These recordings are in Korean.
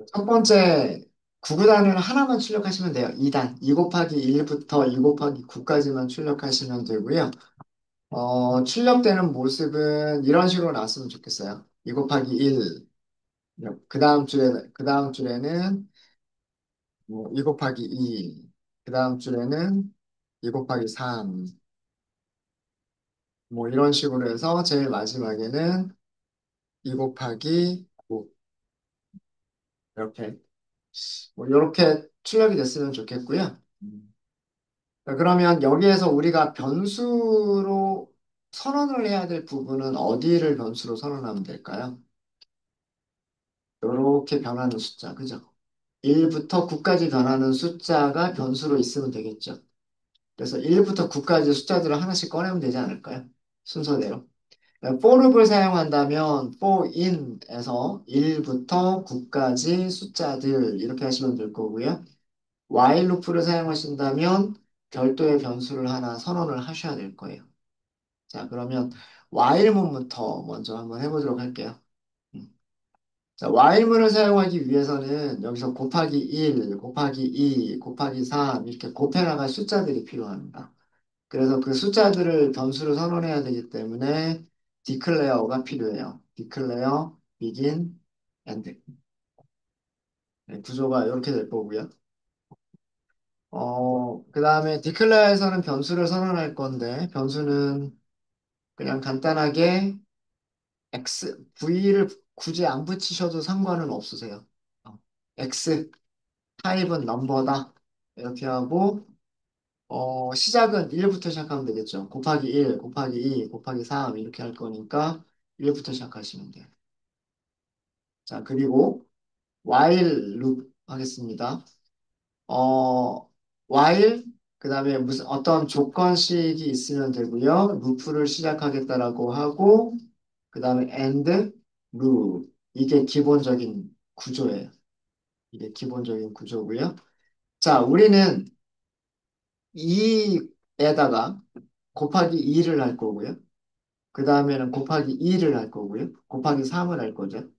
첫 번째 구구단을 하나만 출력하시면 돼요. 2단. 2 곱하기 1부터 2 곱하기 9까지만 출력하시면 되고요. 출력되는 모습은 이런 식으로 나왔으면 좋겠어요. 2 곱하기 1. 그 다음 줄에는 뭐, 2 곱하기 2. 그 다음 줄에는 2 곱하기 3. 뭐, 이런 식으로 해서 제일 마지막에는 2 곱하기 5. 이렇게. 뭐, 이렇게 출력이 됐으면 좋겠고요. 자, 그러면 여기에서 우리가 변수로 선언을 해야 될 부분은 어디를 변수로 선언하면 될까요? 이렇게 변하는 숫자, 그죠? 1부터 9까지 변하는 숫자가 변수로 있으면 되겠죠. 그래서 1부터 9까지 숫자들을 하나씩 꺼내면 되지 않을까요? 순서대로. for를 사용한다면 for인에서 1부터 9까지 숫자들 이렇게 하시면 될 거고요. while loop를 사용하신다면 별도의 변수를 하나 선언을 하셔야 될 거예요. 자, 그러면 while문부터 먼저 한번 해보도록 할게요. 음. 자, while문을 사용하기 위해서는 여기서 곱하기 1, 곱하기 2, 곱하기 3 이렇게 곱해나갈 숫자들이 필요합니다. 그래서 그 숫자들을 변수로 선언해야 되기 때문에 declare가 필요해요. declare, begin, end. 네, 구조가 이렇게 될 거고요. 그 다음에 declare에서는 변수를 선언할 건데 변수는 그냥 간단하게 V를 굳이 안 붙이셔도 상관은 없으세요. X, 타입은 넘버다. 이렇게 하고, 시작은 1부터 시작하면 되겠죠. 곱하기 1, 곱하기 2, 곱하기 3 이렇게 할 거니까 1부터 시작하시면 돼요. 자, 그리고 while loop 하겠습니다. 어, while, 그 다음에 무슨 어떤 조건식이 있으면 되고요. 루프를 시작하겠다라고 하고, 그 다음에 and loop. 이게 기본적인 구조예요. 이게 기본적인 구조고요. 자, 우리는 2에다가 곱하기 2를 할 거고요. 그 다음에는 곱하기 2를 할 거고요. 곱하기 3을 할 거죠.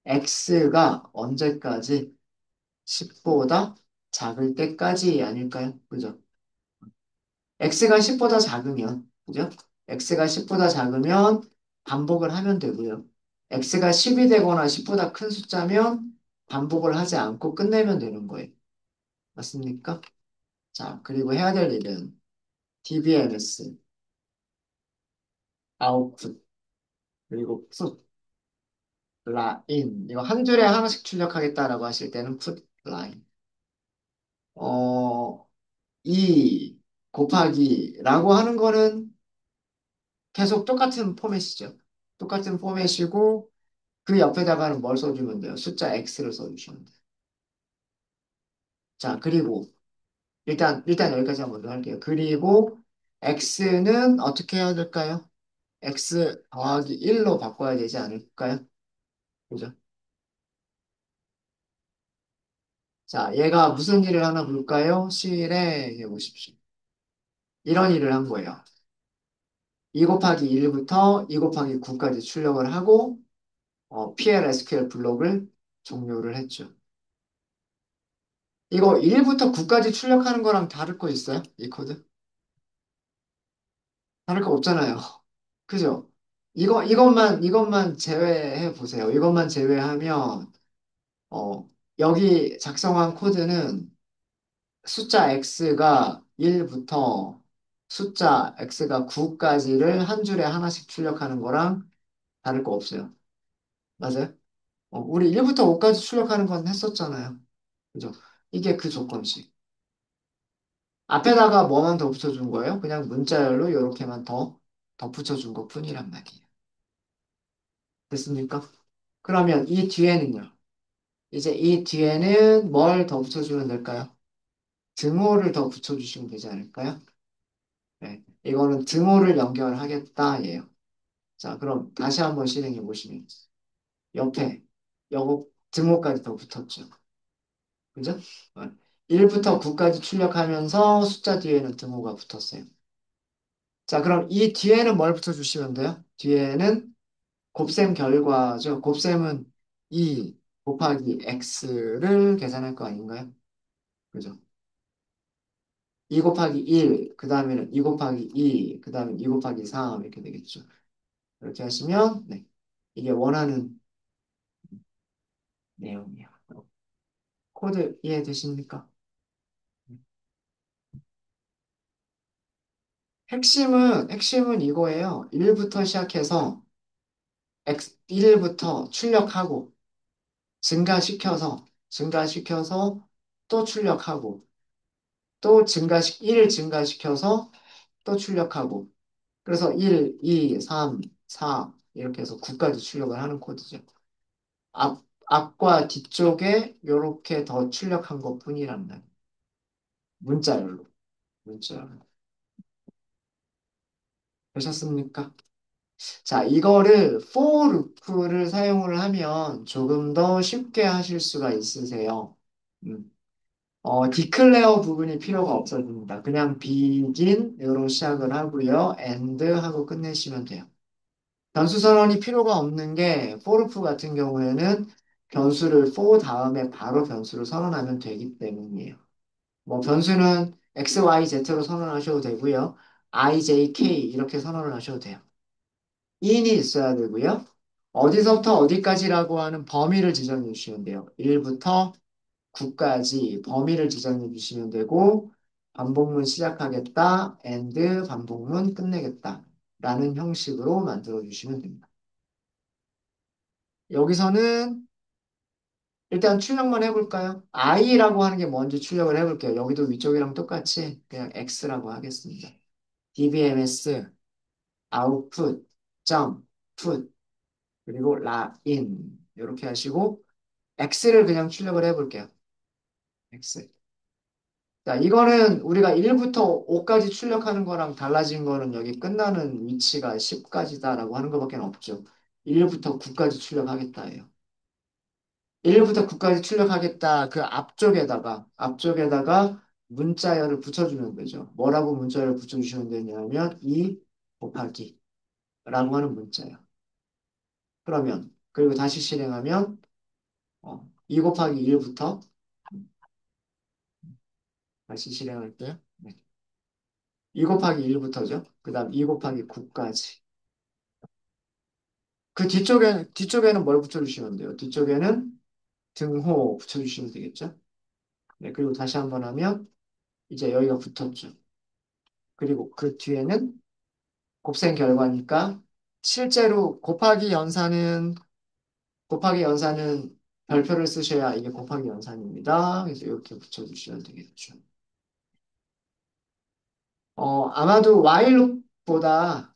x가 언제까지 10보다 작을 때까지 아닐까요? 그죠? x가 10보다 작으면, 그죠? x가 10보다 작으면 반복을 하면 되고요. x가 10이 되거나 10보다 큰 숫자면 반복을 하지 않고 끝내면 되는 거예요. 맞습니까? 자, 그리고 해야 될 일은 dbms, output, 그리고 put, line. 이거 한 줄에 하나씩 출력하겠다라고 하실 때는 put line. 어, 이 곱하기라고 하는 거는 계속 똑같은 포맷이죠. 똑같은 포맷이고 그 옆에다가는 뭘 써주면 돼요? 숫자 x를 써주시면 돼요. 자, 그리고 일단 여기까지 한번 먼저 할게요. 그리고 x는 어떻게 해야 될까요? x 더하기 1로 바꿔야 되지 않을까요? 그죠? 자, 얘가 무슨 일을 하나 볼까요? 실행해 보십시오. 이런 일을 한 거예요. 2 곱하기 1부터 2 곱하기 9까지 출력을 하고 PL/SQL 블록을 종료를 했죠. 이거 1부터 9까지 출력하는 거랑 다를 거 있어요? 이 코드? 다를 거 없잖아요. 그죠? 이것만 제외해 보세요. 이것만 제외하면, 여기 작성한 코드는 숫자 x가 1부터 숫자 x가 9까지를 한 줄에 하나씩 출력하는 거랑 다를 거 없어요. 맞아요? 우리 1부터 5까지 출력하는 건 했었잖아요. 그죠? 이게 그 조건식. 앞에다가 뭐만 더 붙여준 거예요? 그냥 문자열로 이렇게만 더 덧붙여준 것 뿐이란 말이에요. 됐습니까? 그러면 이 뒤에는요? 이제 이 뒤에는 뭘 더 붙여주면 될까요? 등호를 더 붙여주시면 되지 않을까요? 네. 이거는 등호를 연결하겠다예요. 자, 그럼 다시 한번 실행해 보시면 옆에 요거 등호까지 더 붙었죠. 그죠? 1부터 9까지 출력하면서 숫자 뒤에는 등호가 붙었어요. 자, 그럼 이 뒤에는 뭘 붙여주시면 돼요? 뒤에는 곱셈 결과죠. 곱셈은 2 곱하기 x를 계산할 거 아닌가요? 그죠? 2 곱하기 1, 그 다음에는 2 곱하기 2, 그 다음에 2 곱하기 3 이렇게 되겠죠. 이렇게 하시면 네. 이게 원하는 내용이에요. 코드 이해되십니까? 핵심은 이거예요. 1부터 시작해서 1부터 출력하고 증가시켜서 또 출력하고 또 1을 증가시켜서 또 출력하고 그래서 1, 2, 3, 4 이렇게 해서 9까지 출력을 하는 코드죠. 앞과 뒤쪽에 이렇게 더 출력한 것뿐이란 말. 문자열로. 문자열로. 되셨습니까? 자, 이거를 for loop를 사용을 하면 조금 더 쉽게 하실 수가 있으세요. 음. declare 부분이 필요가 없어집니다. 그냥 begin으로 시작을 하고요. end 하고 끝내시면 돼요. 변수 선언이 필요가 없는 게 for loop 같은 경우에는 변수를 for 다음에 바로 변수를 선언하면 되기 때문이에요. 뭐 변수는 x, y, z로 선언하셔도 되고요. i, j, k 이렇게 선언을 하셔도 돼요. in이 있어야 되고요. 어디서부터 어디까지라고 하는 범위를 지정해 주시면 돼요. 1부터 9까지 범위를 지정해 주시면 되고 반복문 시작하겠다, and 반복문 끝내겠다 라는 형식으로 만들어 주시면 됩니다. 여기서는 일단 출력만 해볼까요? i라고 하는 게 뭔지 출력을 해볼게요. 여기도 위쪽이랑 똑같이 그냥 x라고 하겠습니다. dbms output 점 put 그리고 line 이렇게 하시고 x를 그냥 출력을 해볼게요. x. 자, 이거는 우리가 1부터 5까지 출력하는 거랑 달라진 거는 여기 끝나는 위치가 10까지다라고 하는 것밖에 없죠. 1부터 9까지 출력하겠다예요. 1부터 9까지 출력하겠다. 그 앞쪽에다가 문자열을 붙여주면 되죠. 뭐라고 문자열을 붙여주시면 되냐면 2 곱하기 라고 하는 문자예요. 그러면 그리고 다시 실행하면 2 곱하기 1부터 다시 실행할게요. 네. 2 곱하기 1부터죠. 그 다음 2 곱하기 9까지. 그 뒤쪽에는 뭘 붙여주시면 돼요? 뒤쪽에는 등호 붙여주시면 되겠죠? 네, 그리고 다시 한번 하면 이제 여기가 붙었죠. 그리고 그 뒤에는 곱셈 결과니까 실제로 곱하기 연산은 별표를 쓰셔야 이게 곱하기 연산입니다. 그래서 이렇게 붙여주시면 되겠죠. 아마도 while보다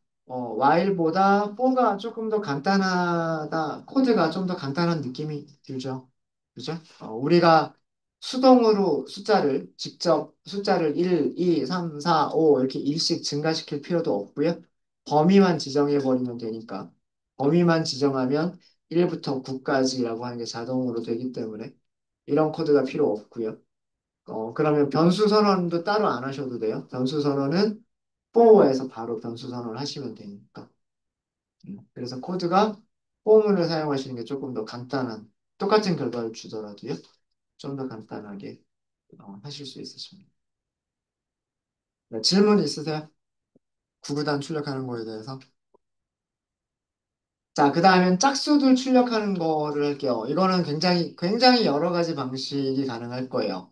for가 조금 더 간단하다, 코드가 좀 더 간단한 느낌이 들죠. 그죠? 우리가 수동으로 직접 숫자를 1, 2, 3, 4, 5 이렇게 일씩 증가시킬 필요도 없고요. 범위만 지정해버리면 되니까. 범위만 지정하면 1부터 9까지라고 하는 게 자동으로 되기 때문에 이런 코드가 필요 없고요. 그러면 변수 선언도 따로 안 하셔도 돼요. 변수 선언은 for에서 바로 변수 선언을 하시면 되니까. 그래서 코드가 for문을 사용하시는 게 조금 더 똑같은 결과를 주더라도요. 좀 더 간단하게 하실 수 있으십니다. 네, 질문 있으세요? 구구단 출력하는 거에 대해서. 자, 그 다음엔 짝수들 출력하는 거를 할게요. 이거는 굉장히 여러 가지 방식이 가능할 거예요.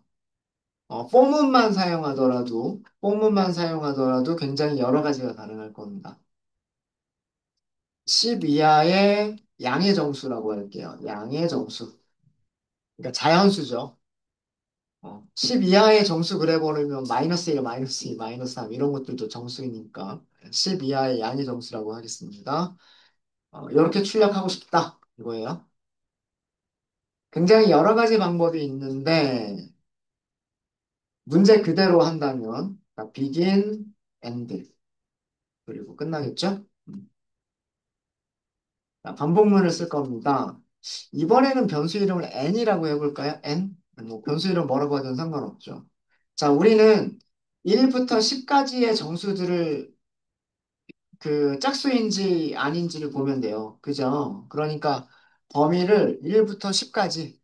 폼문만 사용하더라도 굉장히 여러 가지가 가능할 겁니다. 10 이하의 양의 정수라고 할게요. 양의 정수. 그러니까 자연수죠. 10 이하의 정수 그래버리면 마이너스 1, 마이너스 2, 마이너스 3 이런 것들도 정수이니까 10 이하의 양의 정수라고 하겠습니다. 이렇게 출력하고 싶다 이거예요. 굉장히 여러 가지 방법이 있는데 문제 그대로 한다면 begin, end 그리고 끝나겠죠? 자, 반복문을 쓸 겁니다. 이번에는 변수 이름을 n이라고 해볼까요? n? 뭐 변수 이름 뭐라고 하든 상관없죠. 자, 우리는 1부터 10까지의 정수들을 그 짝수인지 아닌지를 보면 돼요. 그죠? 그러니까 범위를 1부터 10까지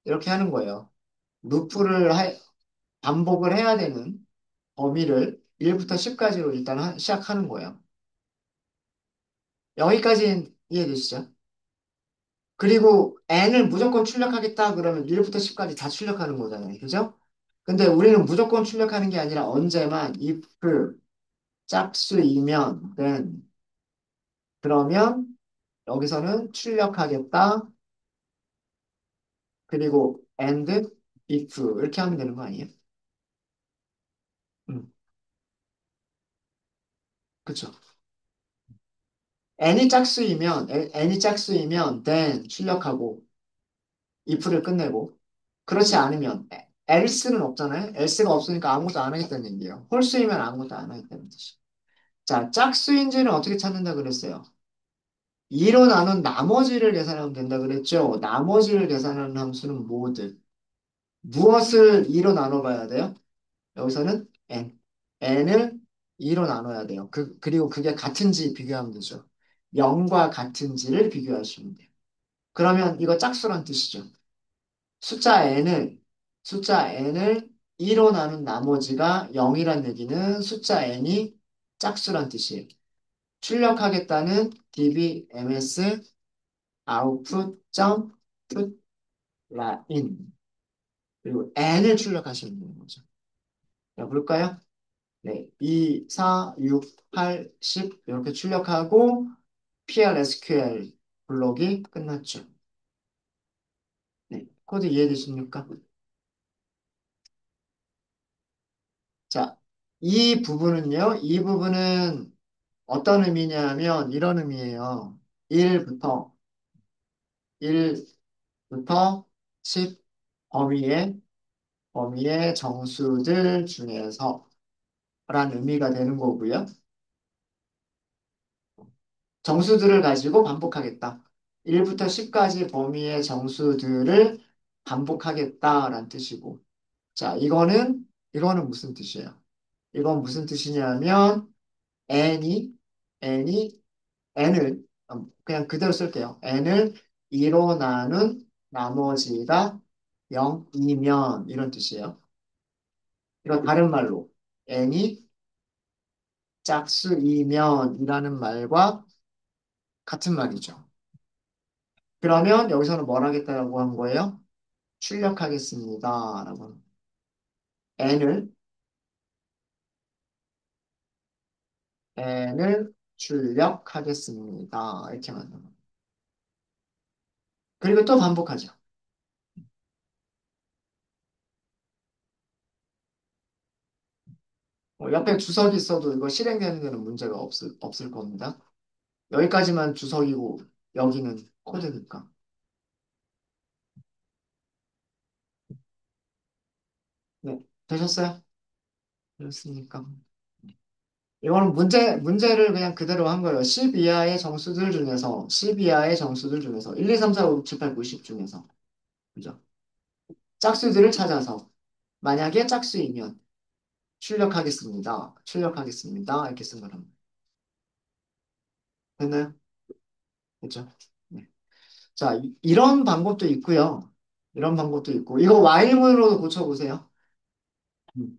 이렇게 하는 거예요. 루프를 반복을 해야 되는 범위를 1부터 10까지로 일단 시작하는 거예요. 여기까지 이해되시죠? 그리고 n을 무조건 출력하겠다 그러면 1부터 10까지 다 출력하는 거잖아요. 그죠? 근데 우리는 무조건 출력하는 게 아니라 언제만 if 짝수이면 then 그러면 여기서는 출력하겠다. 그리고 and if 이렇게 하면 되는 거 아니에요? 그쵸? n이 짝수이면 then 출력하고 if를 끝내고 그렇지 않으면 else는 없잖아요. else가 없으니까 아무것도 안 하겠다는 얘기예요. 홀수이면 아무것도 안 하겠다는 뜻이에요. 자, 짝수인지는 어떻게 찾는다 그랬어요? 2로 나눈 나머지를 계산하면 된다 그랬죠? 나머지를 계산하는 함수는 모드. 무엇을 2로 나눠봐야 돼요? 여기서는 n. n을 2로 나눠야 돼요. 그리고 그게 같은지 비교하면 되죠. 0과 같은지를 비교하시면 돼요. 그러면 이거 짝수란 뜻이죠. 숫자 n을, 숫자 n을 2로 나눈 나머지가 0이란 얘기는 숫자 n이 짝수란 뜻이에요. 출력하겠다는 dbms output 점 put line 그리고 n을 출력하시면 되는 거죠. 자, 볼까요? 네, 2, 4, 6, 8, 10 이렇게 출력하고 PLSQL 블록이 끝났죠. 네, 코드 이해되십니까? 자, 이 부분은 어떤 의미냐면 이런 의미예요. 1부터 10 범위의 정수들 중에서 라는 의미가 되는 거고요. 정수들을 가지고 반복하겠다. 1부터 10까지 범위의 정수들을 반복하겠다라는 뜻이고. 자, 이거는 무슨 뜻이에요? 이건 무슨 뜻이냐면, n이, n이, n을, 그냥 그대로 쓸게요. n을 2로 나눈 나머지가 0이면, 이런 뜻이에요. 이거 다른 말로, n이 짝수이면이라는 말과 같은 말이죠. 그러면 여기서는 뭘 하겠다라고 한 거예요? 출력하겠습니다. 라고. n을, n을 출력하겠습니다. 이렇게 만든 거. 그리고 또 반복하죠. 옆에 주석이 있어도 이거 실행되는 데는 문제가 없을 겁니다. 여기까지만 주석이고 여기는 코드니까. 네, 되셨어요? 되셨습니까? 이거는 문제를 그냥 그대로 한 거예요. 10 이하의 정수들 중에서, 10 이하의 정수들 중에서, 1, 2, 3, 4, 5, 6, 7, 8, 9, 10 중에서. 그죠? 짝수들을 찾아서, 만약에 짝수이면, 출력하겠습니다. 이렇게 쓴 거랍니다. 됐나요? 됐죠? 네. 자, 이런 방법도 있고요. 이런 방법도 있고, 이거 while문으로도 고쳐보세요. 음.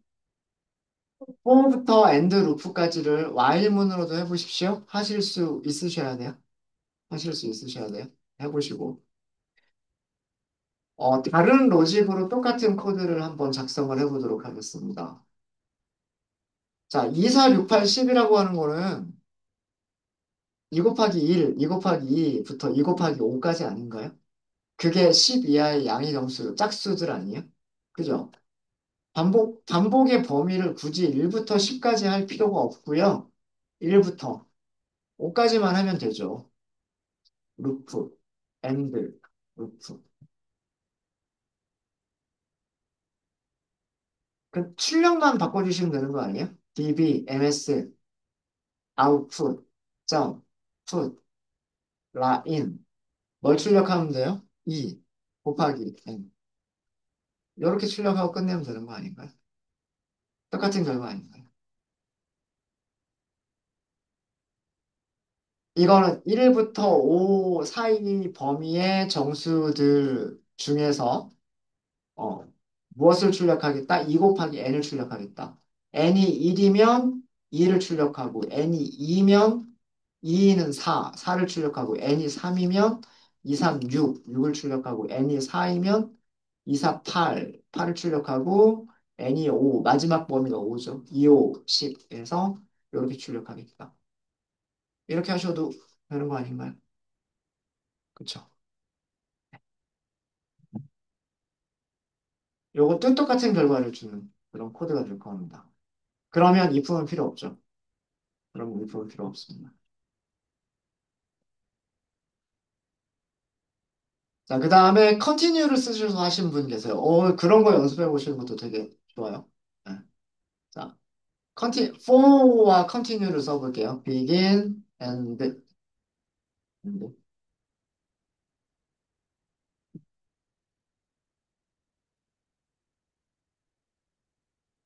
for부터 and loop까지를 while문으로도 해보십시오. 하실 수 있으셔야 돼요. 하실 수 있으셔야 돼요. 해보시고. 다른 로직으로 똑같은 코드를 한번 작성을 해보도록 하겠습니다. 자, 2, 4, 6, 8, 10이라고 하는 거는 2 곱하기 1, 2 곱하기 2부터 2 곱하기 5까지 아닌가요? 그게 10 이하의 양의 정수, 짝수들 아니에요? 그죠? 반복의 범위를 굳이 1부터 10까지 할 필요가 없고요. 1부터 5까지만 하면 되죠. 루프, 엔드, 루프. 그 출력만 바꿔주시면 되는 거 아니에요? db, ms, output, 점, put, line. 뭘 출력하면 돼요? 2 곱하기 n. 이렇게 출력하고 끝내면 되는 거 아닌가요? 똑같은 결과 아닌가요? 이거는 1부터 5 사이 범위의 정수들 중에서 어, 무엇을 출력하겠다? 2 곱하기 n을 출력하겠다. n이 1이면 2를 출력하고 n이 2면 2는 4, 4를 출력하고 n이 3이면 2, 3, 6, 6을 출력하고 n이 4이면 2, 4, 8, 8을 출력하고 n이 5, 마지막 범위가 5죠. 2, 5, 10에서 이렇게 출력하겠다. 이렇게 하셔도 되는 거 아닌가요? 그쵸? 요것도 똑같은 결과를 주는 그런 코드가 될 겁니다. 그러면 if은 필요 없죠. 그럼 if은 필요 없습니다. 자, 그 다음에 continue를 쓰셔서 하신 분 계세요. 그런 거 연습해 보시는 것도 되게 좋아요. 네. 자, for와 continue를 써볼게요. begin and.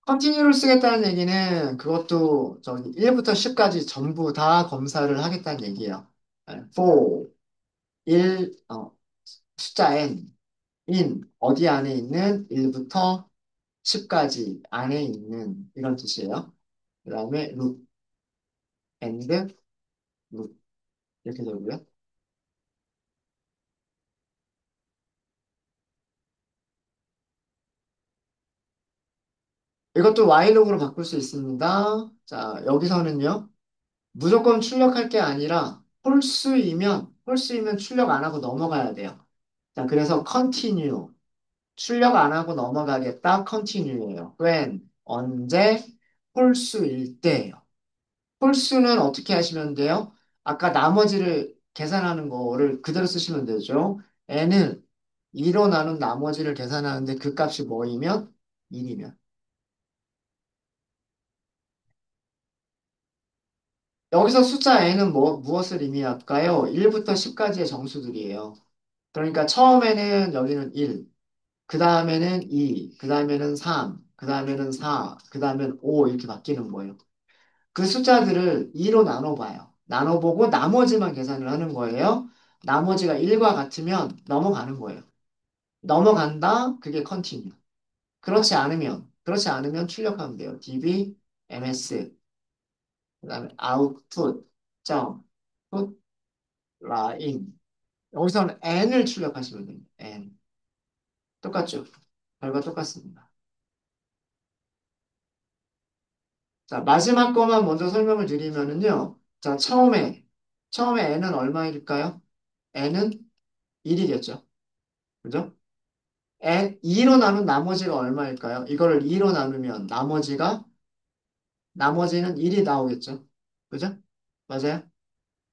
continue를 쓰겠다는 얘기는 그것도 저기 1부터 10까지 전부 다 검사를 하겠다는 얘기예요. 네, for 1, 숫자 n, in, 어디 안에 있는 1부터 10까지 안에 있는 이런 뜻이에요. 그 다음에 loop and loop 이렇게 되고요. 이것도 whileloop으로 바꿀 수 있습니다. 자, 여기서는요. 무조건 출력할 게 아니라 홀수이면 출력 안 하고 넘어가야 돼요. 자, 그래서 continue. 출력 안 하고 넘어가겠다. continue예요. when, 언제, 홀수일 때예요. 홀수는 어떻게 하시면 돼요? 아까 나머지를 계산하는 거를 그대로 쓰시면 되죠. n은 2로 나눈 나머지를 계산하는데 그 값이 뭐이면? 1이면. 여기서 숫자 n은 무엇을 의미할까요? 1부터 10까지의 정수들이에요. 그러니까 처음에는 여기는 1, 그 다음에는 2, 그 다음에는 3, 그 다음에는 4, 그 다음엔 5 이렇게 바뀌는 거예요. 그 숫자들을 2로 나눠봐요. 나눠보고 나머지만 계산을 하는 거예요. 나머지가 1과 같으면 넘어가는 거예요. 넘어간다? 그게 continue. 그렇지 않으면 출력하면 돼요. db, ms, 그 다음에 output, 점, put, line. 여기서는 n을 출력하시면 됩니다. n. 똑같죠? 결과 똑같습니다. 자, 마지막 거만 먼저 설명을 드리면은요. 자, 처음에 n은 얼마일까요? n은 1이겠죠. 그죠? 2로 나눈 나머지가 얼마일까요? 이거를 2로 나누면 나머지는 1이 나오겠죠. 그죠? 맞아요?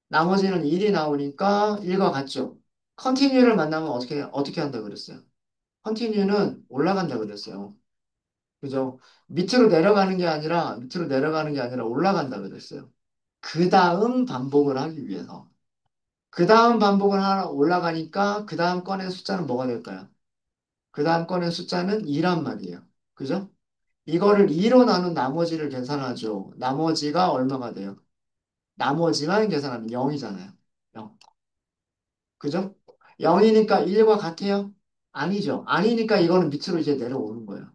나머지는 1이 나오니까 1과 같죠. 컨티뉴를 만나면 어떻게 한다 그랬어요? 컨티뉴는 올라간다 그랬어요. 그죠? 밑으로 내려가는 게 아니라 올라간다 그랬어요. 그 다음 반복을 하기 위해서. 그 다음 반복을 하나 올라가니까 그 다음 꺼낸 숫자는 뭐가 될까요? 그 다음 꺼낸 숫자는 2란 말이에요. 그죠? 이거를 2로 나눈 나머지를 계산하죠. 나머지가 얼마가 돼요? 나머지만 계산하면 0이잖아요. 0. 그죠? 0이니까 1과 같아요? 아니죠. 아니니까 이거는 밑으로 이제 내려오는 거예요.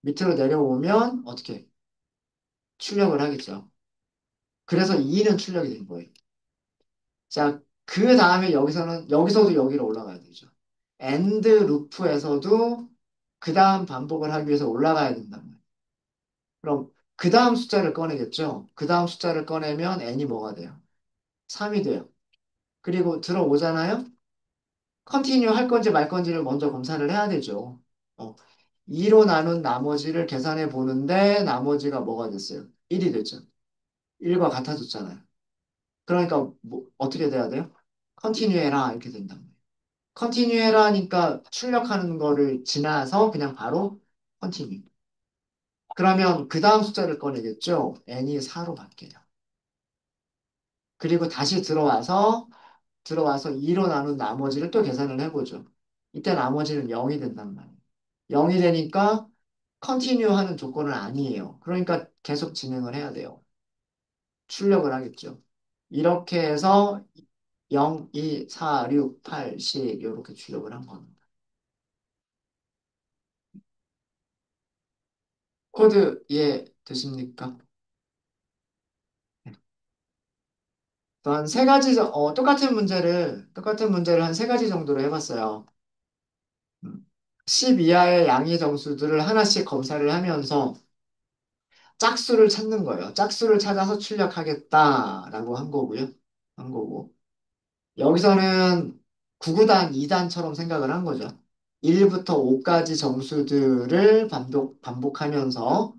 밑으로 내려오면 어떻게? 출력을 하겠죠. 그래서 2는 출력이 된 거예요. 자, 그 다음에 여기서도 여기로 올라가야 되죠. 엔드 루프에서도 그 다음 반복을 하기 위해서 올라가야 된단 말이에요. 그럼 그 다음 숫자를 꺼내겠죠? 그 다음 숫자를 꺼내면 n이 뭐가 돼요? 3이 돼요. 그리고 들어오잖아요? 컨티뉴 할 건지 말 건지를 먼저 검사를 해야 되죠. 어, 2로 나눈 나머지를 계산해 보는데 나머지가 뭐가 됐어요? 1이 됐죠. 1과 같아졌잖아요. 그러니까 어떻게 돼야 돼요? 컨티뉴 해라 이렇게 된다. 컨티뉴 해라 하니까 출력하는 거를 지나서 그냥 바로 컨티뉴. 그러면 그 다음 숫자를 꺼내겠죠? n이 4로 바뀌어요. 그리고 다시 들어와서 2로 나눈 나머지를 또 계산을 해보죠. 이때 나머지는 0이 된단 말이에요. 0이 되니까 컨티뉴 하는 조건은 아니에요. 그러니까 계속 진행을 해야 돼요. 출력을 하겠죠. 이렇게 해서 0, 2, 4, 6, 8, 10 이렇게 출력을 한 겁니다. 코드 이해되십니까? 또한 세 가지, 똑같은 문제를 한 세 가지 정도로 해봤어요. 10 이하의 양의 정수들을 하나씩 검사를 하면서 짝수를 찾는 거예요. 짝수를 찾아서 출력하겠다라고 한 거고요. 한 거고. 여기서는 9구단, 2단처럼 생각을 한 거죠. 1부터 5까지 정수들을 반복하면서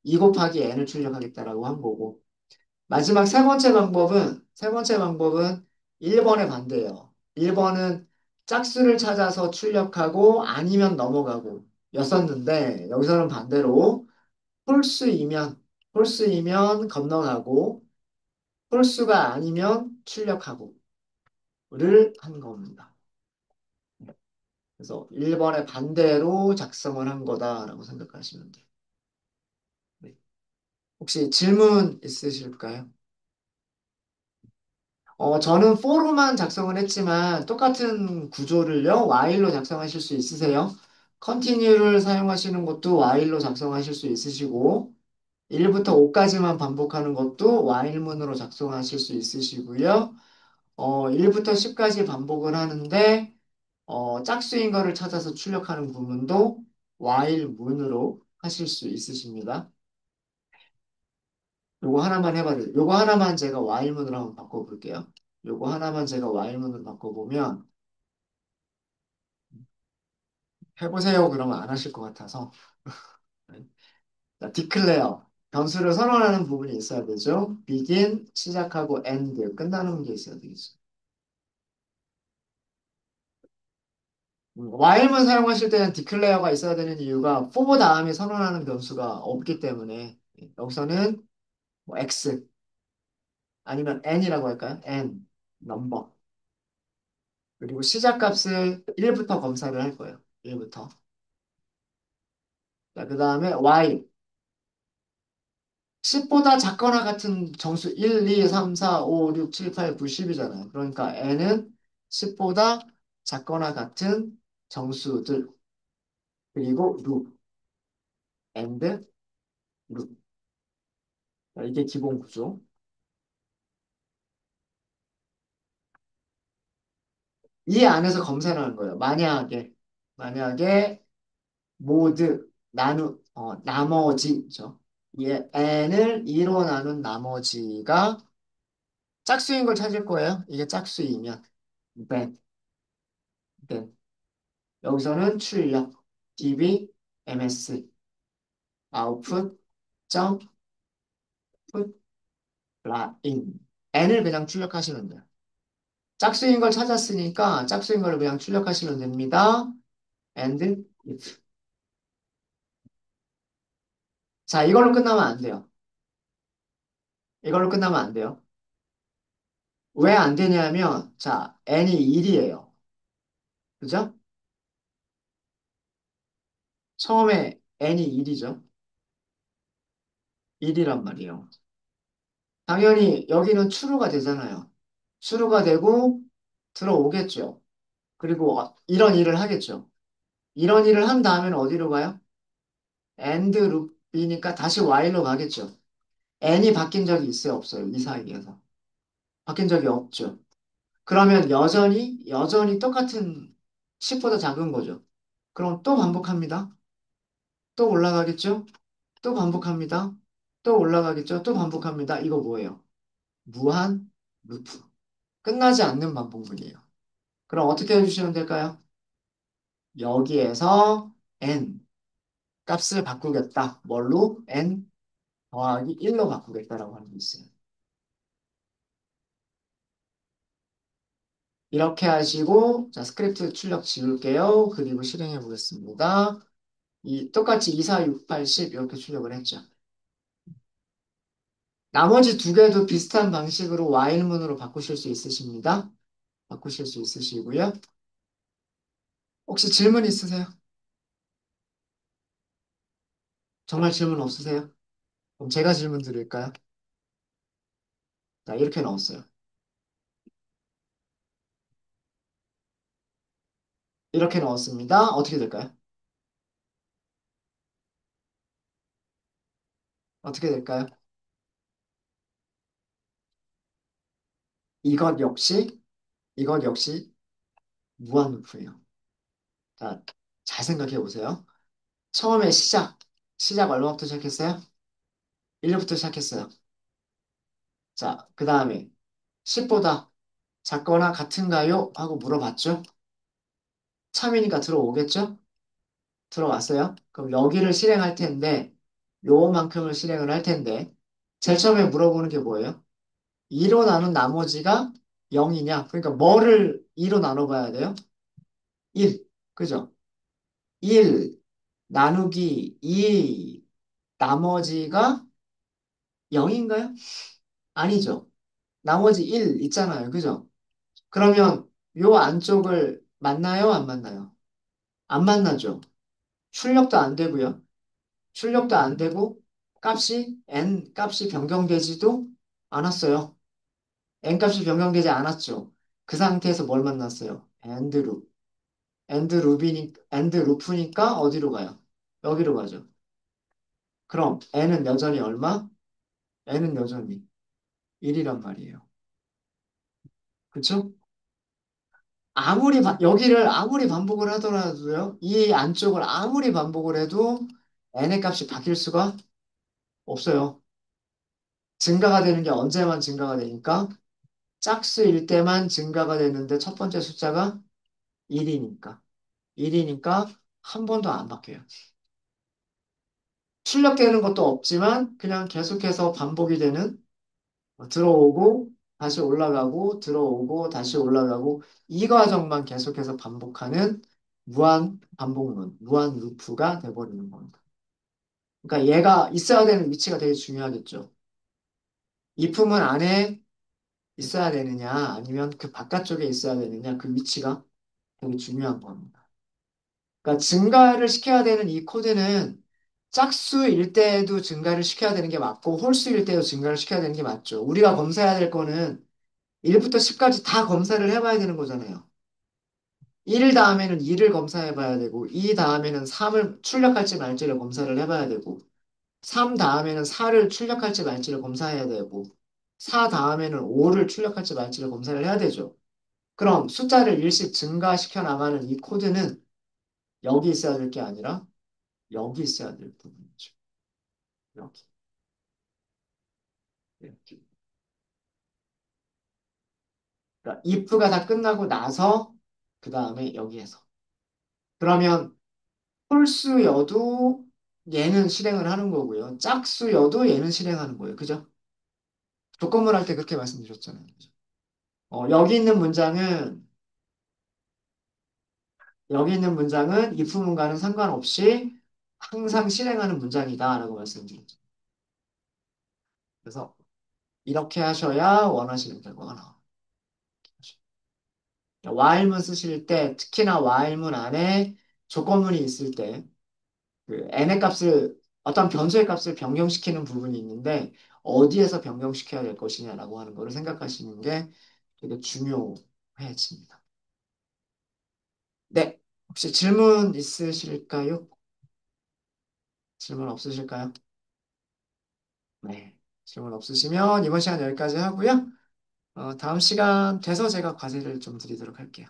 2 곱하기 n을 출력하겠다라고 한 거고. 마지막 세 번째 방법은 1번의 반대예요. 1번은 짝수를 찾아서 출력하고 아니면 넘어가고 였었는데 여기서는 반대로 홀수이면 건너가고 홀수가 아니면 출력하고를 한 겁니다. 그래서 1번의 반대로 작성을 한 거다라고 생각하시면 돼요. 네. 혹시 질문 있으실까요? 저는 for로만 작성을 했지만 똑같은 구조를요, while로 작성하실 수 있으세요? continue를 사용하시는 것도 while로 작성하실 수 있으시고, 1부터 5까지만 반복하는 것도 while문으로 작성하실 수 있으시고요. 1부터 10까지 반복을 하는데, 짝수인 거를 찾아서 출력하는 부분도 while문으로 하실 수 있으십니다. 요거 하나만 제가 while문으로 한번 바꿔볼게요. 요거 하나만 제가 while문으로 바꿔보면, 해보세요. 그러면 안 하실 것 같아서. 자, declare. 변수를 선언하는 부분이 있어야 되죠. begin, 시작하고 end, 끝나는 게 있어야 되겠죠. while만 사용하실 때는 declare가 있어야 되는 이유가 for 다음에 선언하는 변수가 없기 때문에 여기서는 뭐 x 아니면 n이라고 할까요? n, number. 그리고 시작값을 1부터 검사를 할 거예요. 1부터. 자, 그 다음에 y. 10보다 작거나 같은 정수 1, 2, 3, 4, 5, 6, 7, 8, 9, 10이잖아요. 그러니까 n은 10보다 작거나 같은 정수들 그리고 loop, and loop. 자, 이게 기본 구조. 이 안에서 검사를 하는 거예요. 만약에 나머지죠. 이 n을 2로 나눈 나머지가 짝수인 걸 찾을 거예요. 이게 짝수이면 then, then. 여기서는 출력 db ms output 점 put in n을 그냥 출력하시면 돼요. 짝수인 걸 찾았으니까 짝수인 걸 그냥 출력하시면 됩니다. and if. 자, 이걸로 끝나면 안 돼요. 이걸로 끝나면 안 돼요. 왜 안 되냐면 자, n이 1이에요. 그죠? 처음에 n이 1이죠. 1이란 말이에요. 당연히 여기는 true가 되잖아요. true가 되고 들어오겠죠. 그리고 이런 일을 하겠죠. 이런 일을 한 다음에는 어디로 가요? and loop이니까 다시 while로 가겠죠. n이 바뀐 적이 있어요, 없어요? 이 사이에서. 바뀐 적이 없죠. 그러면 여전히 똑같은 10보다 작은 거죠. 그럼 또 반복합니다. 또 올라가겠죠? 또 반복합니다. 또 올라가겠죠? 또 반복합니다. 이거 뭐예요? 무한 루프. 끝나지 않는 반복문이에요. 그럼 어떻게 해주시면 될까요? 여기에서 n 값을 바꾸겠다. 뭘로? n 더하기 1로 바꾸겠다라고 하는 게 있어요. 이렇게 하시고, 자, 스크립트 출력 지울게요. 그리고 실행해 보겠습니다. 똑같이 2, 4, 6, 8, 10 이렇게 출력을 했죠. 나머지 두 개도 비슷한 방식으로 while문으로 바꾸실 수 있으십니다. 바꾸실 수 있으시고요. 혹시 질문 있으세요? 정말 질문 없으세요? 그럼 제가 질문 드릴까요? 자, 이렇게 넣었어요. 이렇게 넣었습니다. 어떻게 될까요? 어떻게 될까요? 이것 역시, 이것 역시 무한루프예요. 자, 잘 생각해 보세요. 처음에 시작 얼마부터 시작했어요? 1부터 시작했어요. 자, 그 다음에 10보다 작거나 같은가요? 하고 물어봤죠? 참이니까 들어오겠죠? 들어왔어요? 그럼 여기를 실행할 텐데, 요만큼을 실행을 할 텐데, 제일 처음에 물어보는 게 뭐예요? 2로 나눈 나머지가 0이냐? 그러니까 뭐를 2로 나눠봐야 돼요? 1. 그죠? 1 나누기 2 나머지가 0인가요? 아니죠. 나머지 1 있잖아요. 그죠? 그러면 요 안쪽을 만나요? 안 만나요? 안 만나죠. 출력도 안 되고요. 출력도 안 되고 값이 n 값이 변경되지도 않았어요. n 값이 변경되지 않았죠. 그 상태에서 뭘 만났어요? 엔드 룹. 엔드 루프니까 어디로 가요? 여기로 가죠. 그럼 n은 여전히 얼마? n은 여전히 1이란 말이에요. 그쵸? 여기를 아무리 반복을 하더라도요, 이 안쪽을 아무리 반복을 해도 n의 값이 바뀔 수가 없어요. 증가가 되는 게 언제만 증가가 되니까 짝수일 때만 증가가 되는데 첫 번째 숫자가 1이니까. 1이니까 한 번도 안 바뀌어요. 출력되는 것도 없지만 그냥 계속해서 반복이 되는 들어오고 다시 올라가고 들어오고 다시 올라가고 이 과정만 계속해서 반복하는 무한 반복론, 무한 루프가 돼버리는 겁니다. 그러니까 얘가 있어야 되는 위치가 되게 중요하겠죠. 이 품은 안에 있어야 되느냐 아니면 그 바깥쪽에 있어야 되느냐 그 위치가 되게 중요한 겁니다. 그러니까 증가를 시켜야 되는 이 코드는 짝수일 때도 증가를 시켜야 되는 게 맞고 홀수일 때도 증가를 시켜야 되는 게 맞죠. 우리가 검사해야 될 거는 1부터 10까지 다 검사를 해봐야 되는 거잖아요. 1 다음에는 2를 검사해 봐야 되고, 2 다음에는 3을 출력할지 말지를 검사를 해봐야 되고, 3 다음에는 4를 출력할지 말지를 검사해야 되고, 4 다음에는 5를 출력할지 말지를 검사를 해야 되죠. 그럼 숫자를 일씩 증가시켜 나가는 이 코드는 여기 있어야 될 게 아니라 여기 있어야 될 부분이죠. 여기. 이렇게. 그러니까 if가 다 끝나고 나서 그 다음에 여기에서. 그러면 홀수여도 얘는 실행을 하는 거고요. 짝수여도 얘는 실행하는 거예요. 그죠? 조건문 할 때 그렇게 말씀드렸잖아요. 그죠? 여기 있는 문장은 if 문과는 상관없이 항상 실행하는 문장이다라고 말씀드렸죠. 그래서 이렇게 하셔야 원하시는 결과가 나옵니다. while문 쓰실 때 특히나 while문 안에 조건문이 있을 때 그 n의 값을 어떤 변수의 값을 변경시키는 부분이 있는데 어디에서 변경시켜야 될 것이냐라고 하는 거를 생각하시는 게 되게 중요해집니다. 네, 혹시 질문 있으실까요? 질문 없으실까요? 네, 질문 없으시면 이번 시간 여기까지 하고요. 다음 시간 돼서 제가 과제를 좀 드리도록 할게요.